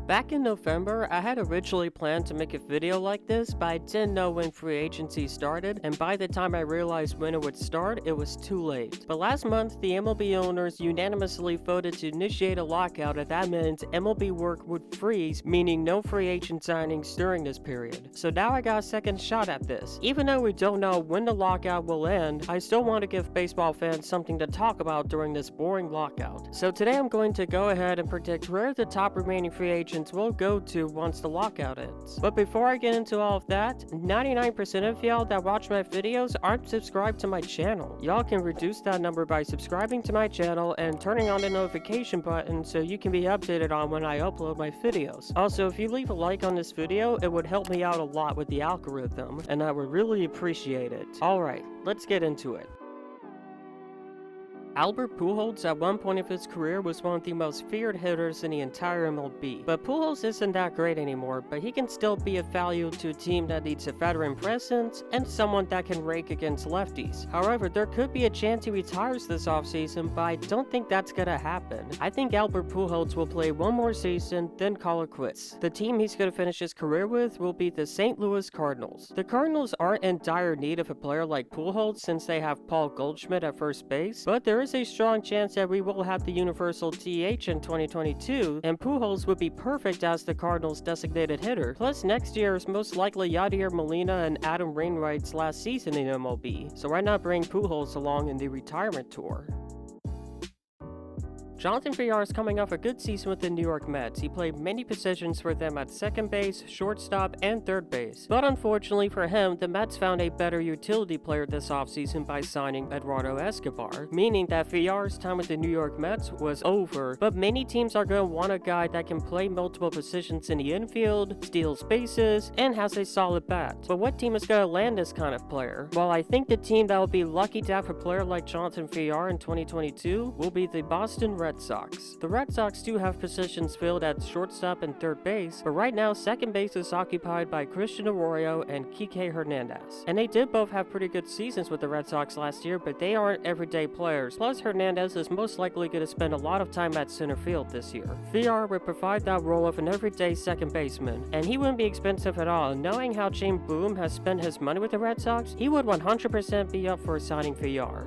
Back in November, I had originally planned to make a video like this, but I didn't know when free agency started, and by the time I realized when it would start, it was too late. But last month, the MLB owners unanimously voted to initiate a lockout, and that meant MLB work would freeze, meaning no free agent signings during this period. So now I got a second shot at this. Even though we don't know when the lockout will end, I still want to give baseball fans something to talk about during this boring lockout. So today I'm going to go ahead and predict where the top remaining free agents will go to once the lockout ends. But before I get into all of that, 99% of y'all that watch my videos aren't subscribed to my channel. Y'all can reduce that number by subscribing to my channel and turning on the notification button so you can be updated on when I upload my videos. Also, if you leave a like on this video, it would help me out a lot with the algorithm, and I would really appreciate it. Alright, let's get into it. Albert Pujols at one point of his career was one of the most feared hitters in the entire MLB. But Pujols isn't that great anymore, but he can still be of value to a team that needs a veteran presence and someone that can rake against lefties. However, there could be a chance he retires this offseason, but I don't think that's gonna happen. I think Albert Pujols will play one more season, then call it quits. The team he's gonna finish his career with will be the St. Louis Cardinals. The Cardinals aren't in dire need of a player like Pujols since they have Paul Goldschmidt at first base, but there is a strong chance that we will have the universal DH in 2022, and Pujols would be perfect as the Cardinals' designated hitter. Plus, next year is most likely Yadier Molina and Adam Wainwright's last season in MLB, so why not bring Pujols along in the retirement tour? Jonathan Villar is coming off a good season with the New York Mets. He played many positions for them at second base, shortstop, and third base. But unfortunately for him, the Mets found a better utility player this offseason by signing Eduardo Escobar, meaning that Villar's time with the New York Mets was over. But many teams are going to want a guy that can play multiple positions in the infield, steals bases, and has a solid bat. But what team is going to land this kind of player? Well, I think the team that will be lucky to have a player like Jonathan Villar in 2022 will be the Boston Red Sox. The Red Sox do have positions filled at shortstop and third base, but right now second base is occupied by Christian Arroyo and Kike Hernandez. And they did both have pretty good seasons with the Red Sox last year, but they aren't everyday players. Plus, Hernandez is most likely going to spend a lot of time at center field this year. Villar would provide that role of an everyday second baseman, and he wouldn't be expensive at all. Knowing how Shane Boom has spent his money with the Red Sox, he would 100% be up for signing Villar.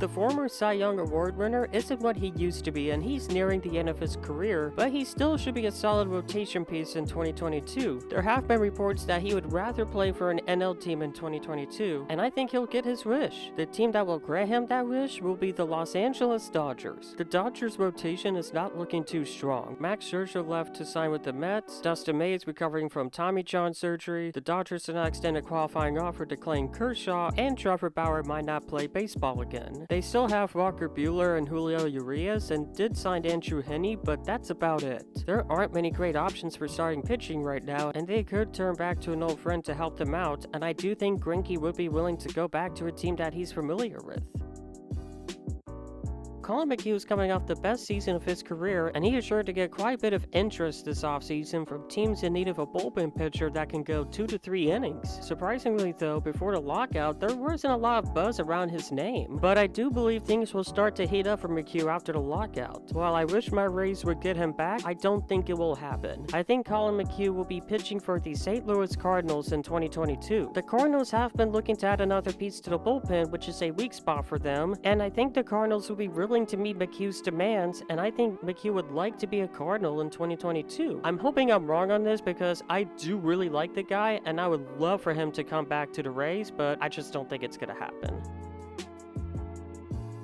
The former Cy Young Award winner isn't what he used to be, and he's nearing the end of his career, but he still should be a solid rotation piece in 2022. There have been reports that he would rather play for an NL team in 2022, and I think he'll get his wish. The team that will grant him that wish will be the Los Angeles Dodgers. The Dodgers rotation is not looking too strong. Max Scherzer left to sign with the Mets, Dustin May is recovering from Tommy John surgery, the Dodgers did not extend a qualifying offer to Clayton Kershaw, and Trevor Bauer might not play baseball again. They still have Walker Buehler and Julio Urias and did sign Andrew Heaney, but that's about it. There aren't many great options for starting pitching right now, and they could turn back to an old friend to help them out, and I do think Greinke would be willing to go back to a team that he's familiar with. Collin McHugh is coming off the best season of his career, and he is sure to get quite a bit of interest this offseason from teams in need of a bullpen pitcher that can go 2 to 3 innings. Surprisingly though, before the lockout, there wasn't a lot of buzz around his name, but I do believe things will start to heat up for McHugh after the lockout. While I wish my Rays would get him back, I don't think it will happen. I think Collin McHugh will be pitching for the St. Louis Cardinals in 2022. The Cardinals have been looking to add another piece to the bullpen, which is a weak spot for them, and I think the Cardinals will be really to meet McHugh's demands, and I think McHugh would like to be a Cardinal in 2022. I'm hoping I'm wrong on this because I do really like the guy and I would love for him to come back to the Rays, but I just don't think it's gonna happen.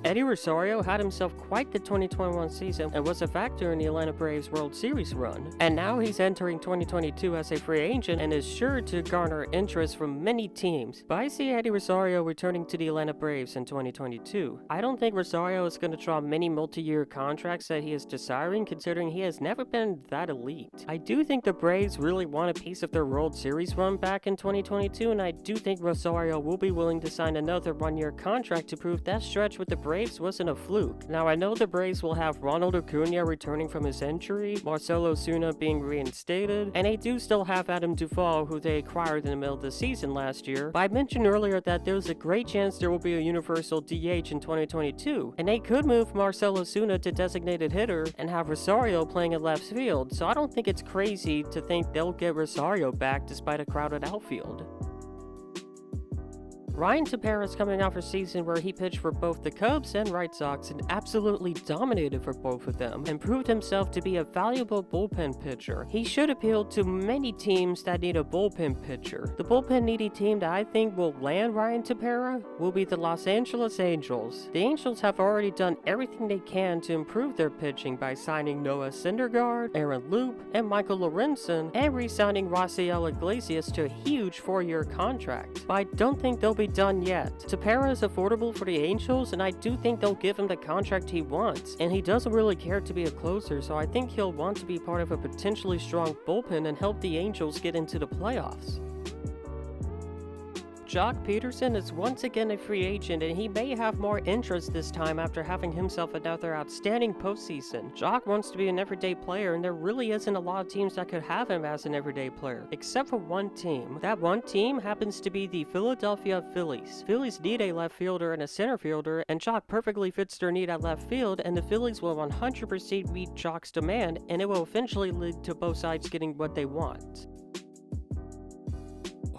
Eddie Rosario had himself quite the 2021 season and was a factor in the Atlanta Braves World Series run. And now he's entering 2022 as a free agent and is sure to garner interest from many teams. But I see Eddie Rosario returning to the Atlanta Braves in 2022. I don't think Rosario is going to draw many multi-year contracts that he is desiring, considering he has never been that elite. I do think the Braves really want a piece of their World Series run back in 2022, and I do think Rosario will be willing to sign another one-year contract to prove that stretch with the Braves Braves wasn't a fluke. Now, I know the Braves will have Ronald Acuna returning from his injury, Marcell Ozuna being reinstated, and they do still have Adam Duvall, who they acquired in the middle of the season last year, but I mentioned earlier that there's a great chance there will be a universal DH in 2022, and they could move Marcell Ozuna to designated hitter and have Rosario playing at left field, so I don't think it's crazy to think they'll get Rosario back despite a crowded outfield. Ryan Tepera is coming off a season where he pitched for both the Cubs and White Sox and absolutely dominated for both of them, and proved himself to be a valuable bullpen pitcher. He should appeal to many teams that need a bullpen pitcher. The bullpen needy team that I think will land Ryan Tepera will be the Los Angeles Angels. The Angels have already done everything they can to improve their pitching by signing Noah Syndergaard, Aaron Loup, and Michael Lorenzen, and re-signing Rafael Iglesias to a huge 4-year contract. But I don't think they'll be done yet. Tepera is affordable for the Angels, and I do think they'll give him the contract he wants, and he doesn't really care to be a closer, so I think he'll want to be part of a potentially strong bullpen and help the Angels get into the playoffs. Joc Peterson is once again a free agent, and he may have more interest this time after having himself another outstanding postseason. Joc wants to be an everyday player, and there really isn't a lot of teams that could have him as an everyday player, except for one team. That one team happens to be the Philadelphia Phillies. Phillies need a left fielder and a center fielder, and Joc perfectly fits their need at left field, and the Phillies will 100% meet Joc's demand, and it will eventually lead to both sides getting what they want.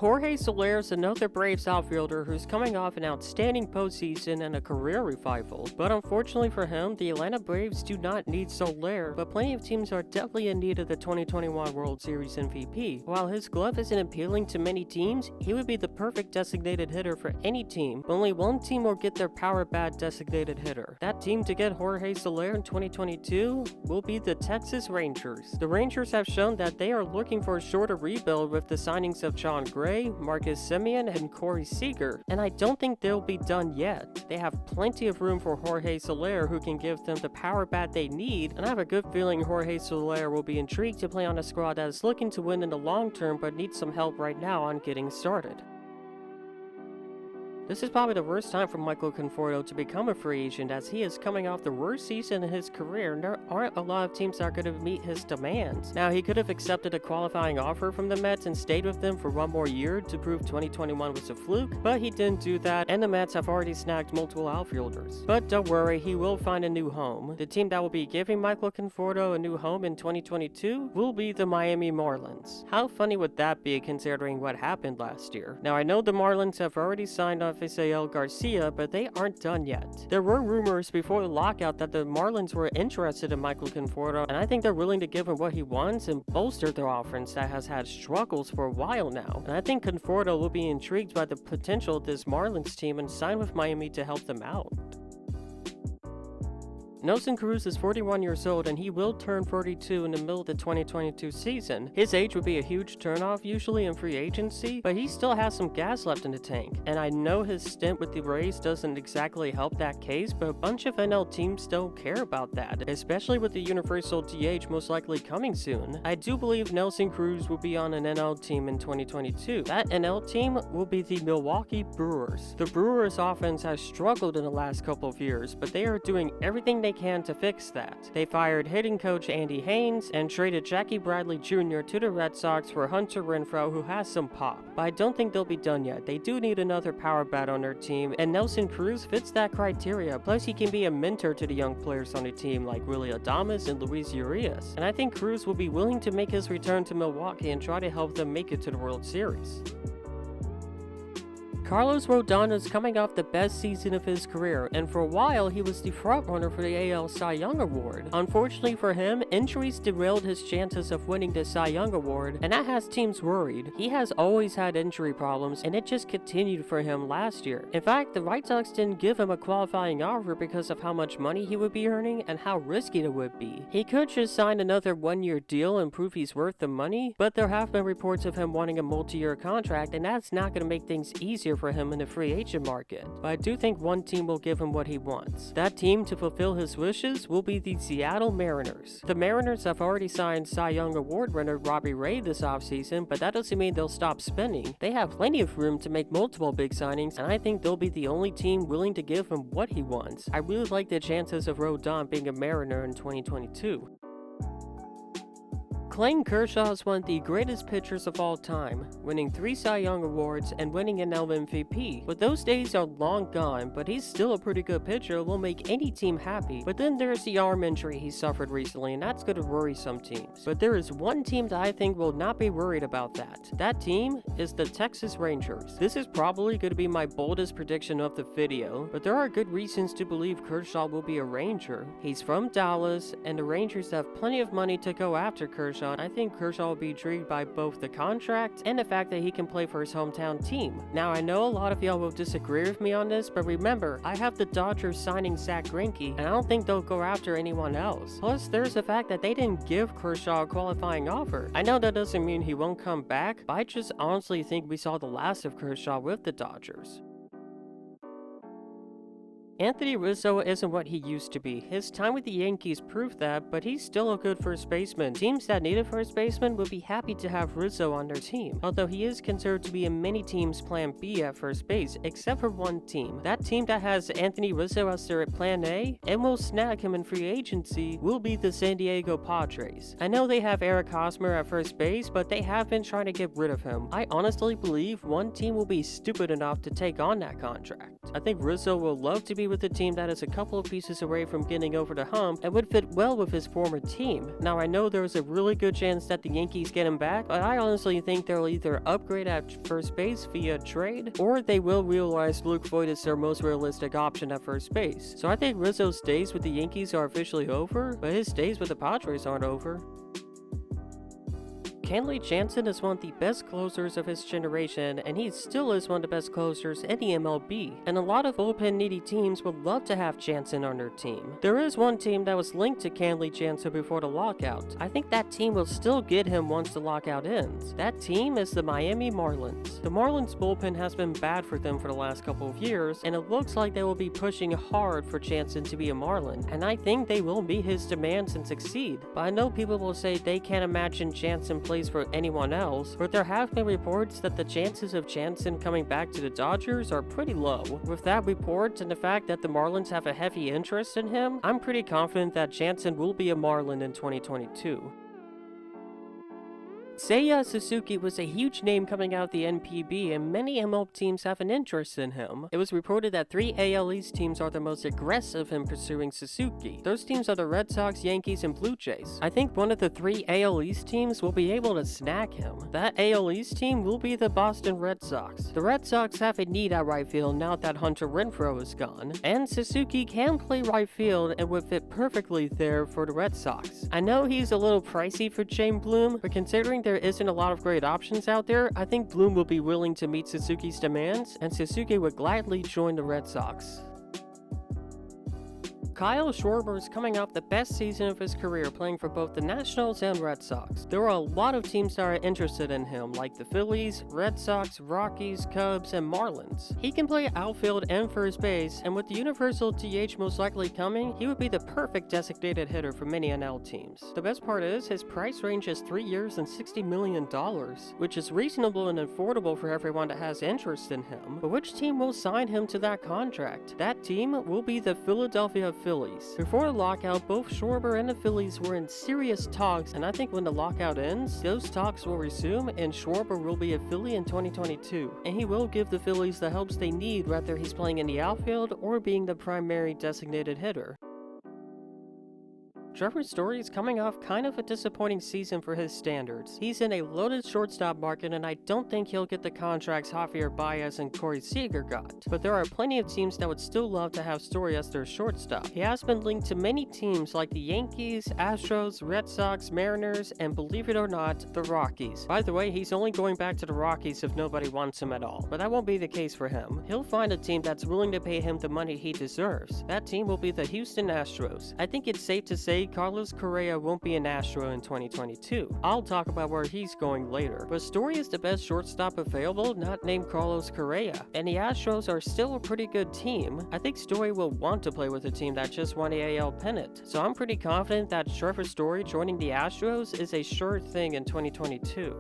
Jorge Solaire is another Braves outfielder who's coming off an outstanding postseason and a career revival. But unfortunately for him, the Atlanta Braves do not need Solaire, but plenty of teams are definitely in need of the 2021 World Series MVP. While his glove isn't appealing to many teams, he would be the perfect designated hitter for any team, but only one team will get their power bat designated hitter. That team to get Jorge Solaire in 2022 will be the Texas Rangers. The Rangers have shown that they are looking for a shorter rebuild with the signings of John Gray, Marcus Semien, and Corey Seager, and I don't think they'll be done yet. They have plenty of room for Jorge Solaire, who can give them the power bat they need, and I have a good feeling Jorge Solaire will be intrigued to play on a squad that is looking to win in the long term but needs some help right now on getting started. This is probably the worst time for Michael Conforto to become a free agent, as he is coming off the worst season in his career and there aren't a lot of teams that are going to meet his demands. Now, he could have accepted a qualifying offer from the Mets and stayed with them for one more year to prove 2021 was a fluke, but he didn't do that, and the Mets have already snagged multiple outfielders. But don't worry, he will find a new home. The team that will be giving Michael Conforto a new home in 2022 will be the Miami Marlins. How funny would that be considering what happened last year? Now, I know the Marlins have already signed off Rafael Garcia, but they aren't done yet. There were rumors before the lockout that the Marlins were interested in Michael Conforto, and I think they're willing to give him what he wants and bolster their offense that has had struggles for a while now. And I think Conforto will be intrigued by the potential of this Marlins team and sign with Miami to help them out. Nelson Cruz is 41 years old, and he will turn 42 in the middle of the 2022 season. His age would be a huge turnoff usually in free agency, but he still has some gas left in the tank. And I know his stint with the Rays doesn't exactly help that case, but a bunch of NL teams don't care about that, especially with the universal DH most likely coming soon. I do believe Nelson Cruz will be on an NL team in 2022. That NL team will be the Milwaukee Brewers. The Brewers offense has struggled in the last couple of years, but they are doing everything they can to fix that. They fired hitting coach Andy Haynes and traded Jackie Bradley Jr. to the Red Sox for Hunter Renfroe, who has some pop. But I don't think they'll be done yet. They do need another power bat on their team, and Nelson Cruz fits that criteria. Plus, he can be a mentor to the young players on the team like Willie Adames and Luis Urias. And I think Cruz will be willing to make his return to Milwaukee and try to help them make it to the World Series. Carlos Rodon is coming off the best season of his career, and for a while he was the frontrunner for the AL Cy Young Award. Unfortunately for him, injuries derailed his chances of winning the Cy Young Award, and that has teams worried. He has always had injury problems, and it just continued for him last year. In fact, the White Sox didn't give him a qualifying offer because of how much money he would be earning and how risky it would be. He could just sign another one-year deal and prove he's worth the money, but there have been reports of him wanting a multi-year contract, and that's not going to make things easier for him in the free agent market, but I do think one team will give him what he wants. That team to fulfill his wishes will be the Seattle Mariners. The Mariners have already signed Cy Young Award winner Robbie Ray this offseason, but that doesn't mean they'll stop spending. They have plenty of room to make multiple big signings, and I think they'll be the only team willing to give him what he wants. I really like the chances of Rodon being a Mariner in 2022. Clayton Kershaw is one of the greatest pitchers of all time, winning 3 Cy Young Awards and winning an MVP. But those days are long gone, but he's still a pretty good pitcher, will make any team happy. But then there's the arm injury he suffered recently, and that's going to worry some teams. But there is one team that I think will not be worried about that. That team is the Texas Rangers. This is probably going to be my boldest prediction of the video, but there are good reasons to believe Kershaw will be a Ranger. He's from Dallas, and the Rangers have plenty of money to go after Kershaw. I think Kershaw will be intrigued by both the contract and the fact that he can play for his hometown team. Now, I know a lot of y'all will disagree with me on this, but remember, I have the Dodgers signing Zach Greinke, and I don't think they'll go after anyone else. Plus, there's the fact that they didn't give Kershaw a qualifying offer. I know that doesn't mean he won't come back, but I just honestly think we saw the last of Kershaw with the Dodgers. Anthony Rizzo isn't what he used to be. His time with the Yankees proved that, but he's still a good first baseman. Teams that need a first baseman would be happy to have Rizzo on their team, although he is considered to be in many teams' plan B at first base, except for one team. That team that has Anthony Rizzo as their plan A and will snag him in free agency will be the San Diego Padres. I know they have Eric Hosmer at first base, but they have been trying to get rid of him. I honestly believe one team will be stupid enough to take on that contract. I think Rizzo will love to be with a team that is a couple of pieces away from getting over the hump and would fit well with his former team. Now, I know there's a really good chance that the Yankees get him back, but I honestly think they'll either upgrade at first base via trade, or they will realize Luke Voit is their most realistic option at first base. So I think Rizzo's days with the Yankees are officially over, but his days with the Padres aren't over. Kenley Jansen is one of the best closers of his generation, and he still is one of the best closers in the MLB, and a lot of bullpen-needy teams would love to have Jansen on their team. There is one team that was linked to Kenley Jansen before the lockout. I think that team will still get him once the lockout ends. That team is the Miami Marlins. The Marlins bullpen has been bad for them for the last couple of years, and it looks like they will be pushing hard for Jansen to be a Marlin, and I think they will meet his demands and succeed. But I know people will say they can't imagine Jansen plays for anyone else, but there have been reports that the chances of Jansen coming back to the Dodgers are pretty low. With that report and the fact that the Marlins have a heavy interest in him, I'm pretty confident that Jansen will be a Marlin in 2022. Seiya Suzuki was a huge name coming out of the NPB, and many MLB teams have an interest in him. It was reported that 3 AL East teams are the most aggressive in pursuing Suzuki. Those teams are the Red Sox, Yankees, and Blue Jays. I think one of the 3 AL East teams will be able to snag him. That AL East team will be the Boston Red Sox. The Red Sox have a need at right field now that Hunter Renfroe is gone, and Suzuki can play right field and would fit perfectly there for the Red Sox. I know he's a little pricey for Shane Bloom, but considering there isn't a lot of great options out there, I think Bloom will be willing to meet Suzuki's demands, and Suzuki would gladly join the Red Sox. Kyle Schwarber is coming off the best season of his career playing for both the Nationals and Red Sox. There are a lot of teams that are interested in him, like the Phillies, Red Sox, Rockies, Cubs, and Marlins. He can play outfield and first base, and with the universal DH most likely coming, he would be the perfect designated hitter for many NL teams. The best part is, his price range is 3 years and $60 million, which is reasonable and affordable for everyone that has interest in him. But which team will sign him to that contract? That team will be the Philadelphia Phillies. Before the lockout, both Schwarber and the Phillies were in serious talks, and I think when the lockout ends, those talks will resume and Schwarber will be a Philly in 2022. And he will give the Phillies the helps they need, whether he's playing in the outfield or being the primary designated hitter. Trevor Story is coming off kind of a disappointing season for his standards. He's in a loaded shortstop market, and I don't think he'll get the contracts Javier Baez and Corey Seager got. But there are plenty of teams that would still love to have Story as their shortstop. He has been linked to many teams like the Yankees, Astros, Red Sox, Mariners, and believe it or not, the Rockies. By the way, he's only going back to the Rockies if nobody wants him at all, but that won't be the case for him. He'll find a team that's willing to pay him the money he deserves. That team will be the Houston Astros. I think it's safe to say Unfortunately, Carlos Correa won't be an Astro in 2022. I'll talk about where he's going later. But Story is the best shortstop available, not named Carlos Correa. And the Astros are still a pretty good team. I think Story will want to play with a team that just won the AL pennant. So I'm pretty confident that Trevor Story joining the Astros is a sure thing in 2022.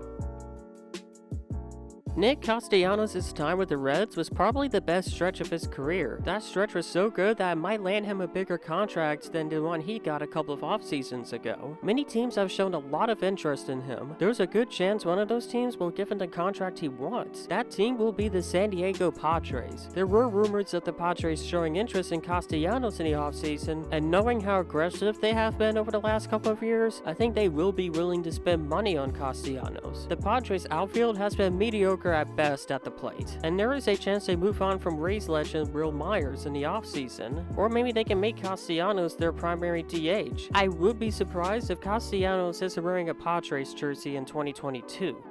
Nick Castellanos' time with the Reds was probably the best stretch of his career. That stretch was so good that it might land him a bigger contract than the one he got a couple of off seasons ago. Many teams have shown a lot of interest in him. There's a good chance one of those teams will give him the contract he wants. That team will be the San Diego Padres. There were rumors of the Padres showing interest in Castellanos in the offseason, and knowing how aggressive they have been over the last couple of years, I think they will be willing to spend money on Castellanos. The Padres outfield has been mediocre at best at the plate, and there is a chance they move on from Rays legend Will Myers in the offseason, or maybe they can make Castellanos their primary DH. I would be surprised if Castellanos isn't wearing a Padres jersey in 2022.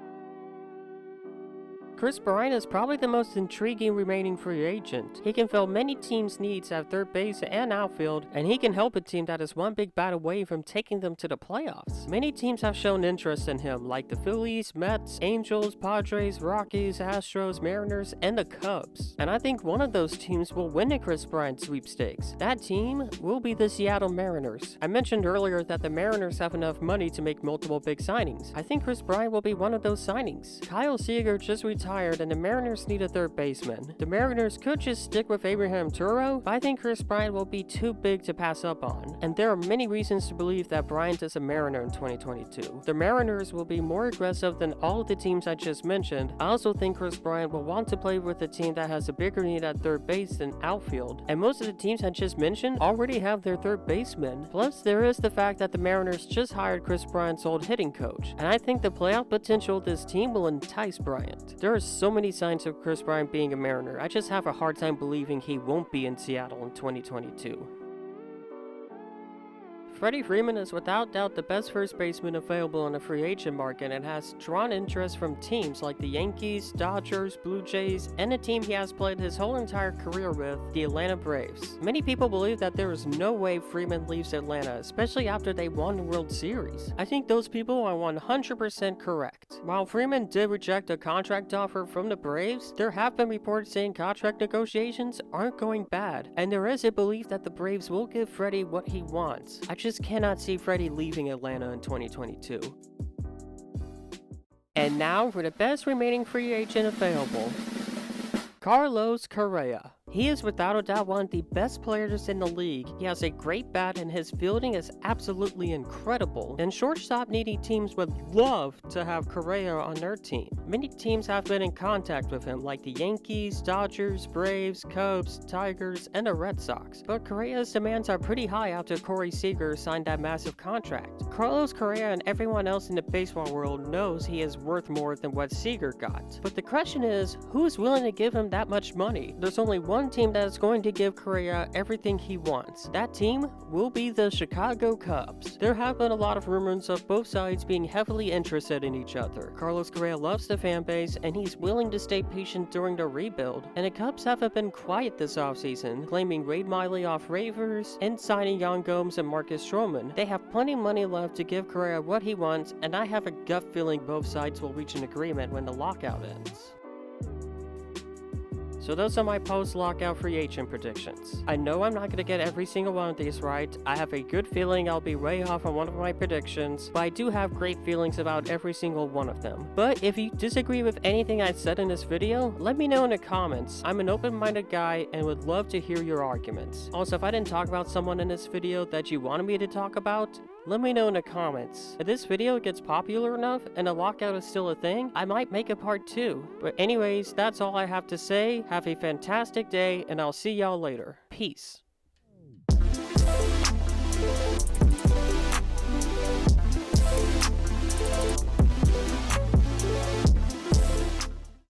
Kris Bryant is probably the most intriguing remaining free agent. He can fill many teams' needs at third base and outfield, and he can help a team that is one big bat away from taking them to the playoffs. Many teams have shown interest in him, like the Phillies, Mets, Angels, Padres, Rockies, Astros, Mariners, and the Cubs. And I think one of those teams will win the Kris Bryant sweepstakes. That team will be the Seattle Mariners. I mentioned earlier that the Mariners have enough money to make multiple big signings. I think Kris Bryant will be one of those signings. Kyle Seager just retired, and the Mariners need a third baseman. The Mariners could just stick with Abraham Turo, but I think Kris Bryant will be too big to pass up on. And there are many reasons to believe that Bryant is a Mariner in 2022. The Mariners will be more aggressive than all of the teams I just mentioned. I also think Kris Bryant will want to play with a team that has a bigger need at third base than outfield. And most of the teams I just mentioned already have their third baseman. Plus, there is the fact that the Mariners just hired Kris Bryant's old hitting coach. And I think the playoff potential of this team will entice Bryant. There are so many signs of Kris Bryant being a Mariner. I just have a hard time believing he won't be in Seattle in 2022. Freddie Freeman is without doubt the best first baseman available on the free agent market and has drawn interest from teams like the Yankees, Dodgers, Blue Jays, and a team he has played his whole entire career with, the Atlanta Braves. Many people believe that there is no way Freeman leaves Atlanta, especially after they won the World Series. I think those people are 100% correct. While Freeman did reject a contract offer from the Braves, there have been reports saying contract negotiations aren't going bad, and there is a belief that the Braves will give Freddie what he wants. I just cannot see Freddie leaving Atlanta in 2022. And now for the best remaining free agent available, Carlos Correa. He is without a doubt one of the best players in the league. He has a great bat and his fielding is absolutely incredible. And shortstop needy teams would love to have Correa on their team. Many teams have been in contact with him, like the Yankees, Dodgers, Braves, Cubs, Tigers, and the Red Sox. But Correa's demands are pretty high after Corey Seager signed that massive contract. Carlos Correa and everyone else in the baseball world knows he is worth more than what Seager got. But the question is, who is willing to give him that much money? There's only one team that is going to give Correa everything he wants. That team will be the Chicago Cubs. There have been a lot of rumors of both sides being heavily interested in each other. Carlos Correa loves the fan base and he's willing to stay patient during the rebuild. And the Cubs haven't been quiet this offseason, claiming Wade Miley off waivers and signing Yan Gomes and Marcus Stroman. They have plenty of money left to give Correa what he wants, and I have a gut feeling both sides will reach an agreement when the lockout ends. So those are my post-lockout free agent predictions. I know I'm not going to get every single one of these right. I have a good feeling I'll be way off on one of my predictions, but I do have great feelings about every single one of them. But if you disagree with anything I said in this video, let me know in the comments. I'm an open-minded guy and would love to hear your arguments. Also, if I didn't talk about someone in this video that you wanted me to talk about, let me know in the comments. If this video gets popular enough and a lockout is still a thing, I might make a part 2. But anyways, that's all I have to say. Have a fantastic day, and I'll see y'all later. Peace.